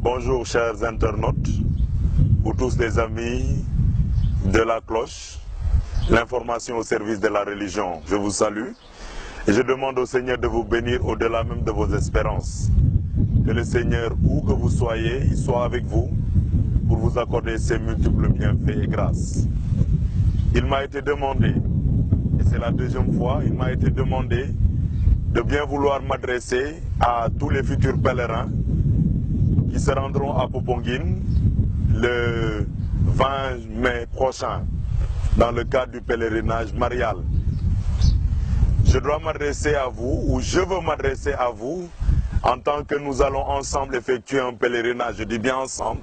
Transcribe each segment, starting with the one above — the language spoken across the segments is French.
Bonjour chers internautes, vous tous les amis de la cloche, l'information au service de la religion. Je vous salue et je demande au Seigneur de vous bénir au-delà même de vos espérances. Que le Seigneur, où que vous soyez, il soit avec vous pour vous accorder ses multiples bienfaits et grâces. Il m'a été demandé, et c'est la deuxième fois, il m'a été demandé de bien vouloir m'adresser à tous les futurs pèlerins qui se rendront à Popenguine le 20 mai prochain dans le cadre du pèlerinage marial. Je dois m'adresser à vous, ou je veux m'adresser à vous en tant que nous allons ensemble effectuer un pèlerinage, je dis bien ensemble,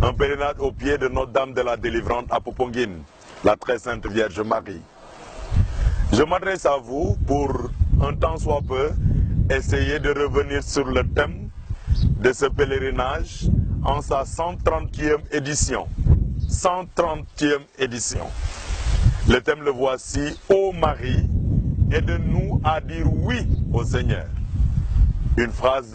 un pèlerinage au pied de Notre-Dame de la Délivrance à Popenguine, la très sainte Vierge Marie. Je m'adresse à vous pour un temps soit peu essayer de revenir sur le thème de ce pèlerinage en sa 130e édition. 130e édition. Le thème le voici: Ô Marie, aide-nous à dire oui au Seigneur. Une phrase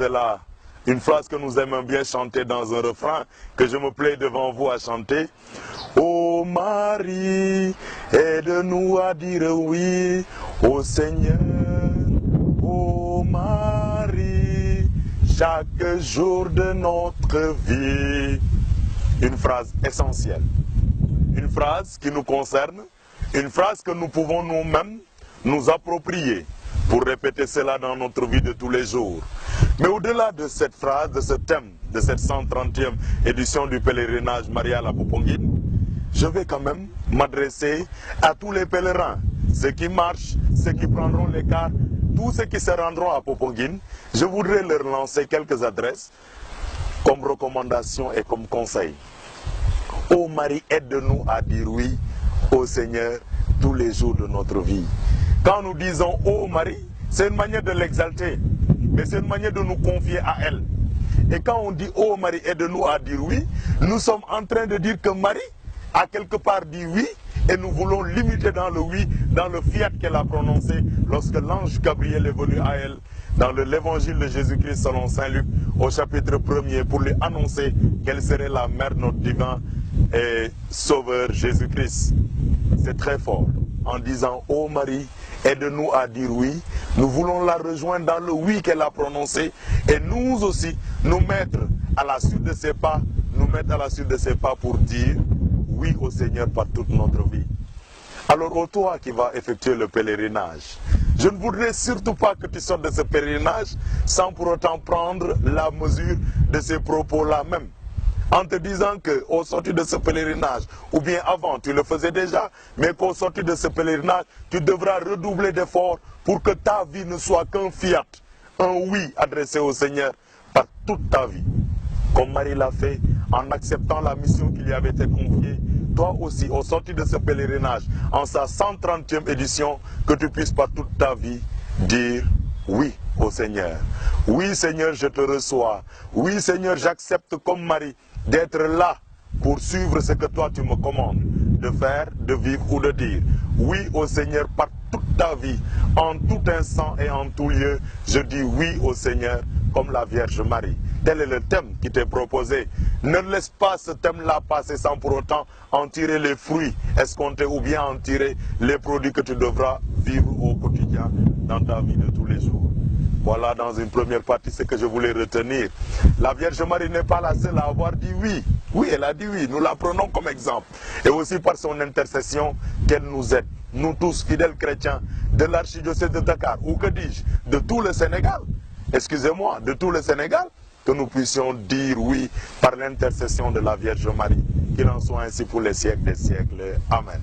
que nous aimons bien chanter dans un refrain que je me plais devant vous à chanter. Ô Marie, aide-nous à dire oui au Seigneur. Ô Marie, chaque jour de notre vie. Une phrase essentielle. Une phrase qui nous concerne. Une phrase que nous pouvons nous-mêmes nous approprier pour répéter cela dans notre vie de tous les jours. Mais au-delà de cette phrase, de ce thème, de cette 130e édition du pèlerinage marial à Popenguine, je vais quand même m'adresser à tous les pèlerins, ceux qui marchent, ceux qui prendront les cars, tous ceux qui se rendront à Popenguine. Je voudrais leur lancer quelques adresses comme recommandation et comme conseil. Ô Marie, aide-nous à dire oui au Seigneur tous les jours de notre vie. Quand nous disons Ô Marie, c'est une manière de l'exalter, mais c'est une manière de nous confier à elle. Et quand on dit Ô Marie, aide-nous à dire oui, nous sommes en train de dire que Marie a quelque part dit oui, et nous voulons l'imiter dans le oui, dans le fiat qu'elle a prononcé lorsque l'ange Gabriel est venu à elle dans l'évangile de Jésus-Christ selon Saint Luc au chapitre 1er pour lui annoncer qu'elle serait la mère de notre divin et sauveur Jésus-Christ. C'est très fort. En disant Ô Marie, aide-nous à dire oui, nous voulons la rejoindre dans le oui qu'elle a prononcé et nous aussi nous mettre à la suite de ses pas, pour dire oui au Seigneur par toute notre vie. Alors ô toi qui vas effectuer le pèlerinage, je ne voudrais surtout pas que tu sortes de ce pèlerinage sans pour autant prendre la mesure de ces propos-là même. En te disant qu'au sortir de ce pèlerinage, ou bien avant, tu le faisais déjà, mais qu'au sortir de ce pèlerinage, tu devras redoubler d'efforts pour que ta vie ne soit qu'un fiat, un oui adressé au Seigneur par toute ta vie. Comme Marie l'a fait en acceptant la mission qui lui avait été confiée, toi aussi, au sortir de ce pèlerinage, en sa 130e édition, que tu puisses par toute ta vie dire oui au Seigneur. Oui Seigneur, je te reçois. Oui Seigneur, j'accepte comme Marie d'être là pour suivre ce que toi tu me commandes de faire, de vivre ou de dire. Oui au Seigneur par toute ta vie, en tout instant et en tout lieu, je dis oui au Seigneur comme la Vierge Marie. Tel est le thème qui t'est proposé. Ne laisse pas ce thème-là passer sans pour autant en tirer les fruits escomptés ou bien en tirer les produits que tu devras vivre au quotidien dans ta vie de tous les jours. Voilà dans une première partie ce que je voulais retenir. La Vierge Marie n'est pas la seule à avoir dit oui. Oui, elle a dit oui, nous la prenons comme exemple. Et aussi par son intercession qu'elle nous aide. Nous tous, fidèles chrétiens de l'archidiocèse de Dakar, ou que dis-je, de tout le Sénégal, excusez-moi, de tout le Sénégal, que nous puissions dire oui par l'intercession de la Vierge Marie. Qu'il en soit ainsi pour les siècles des siècles. Amen.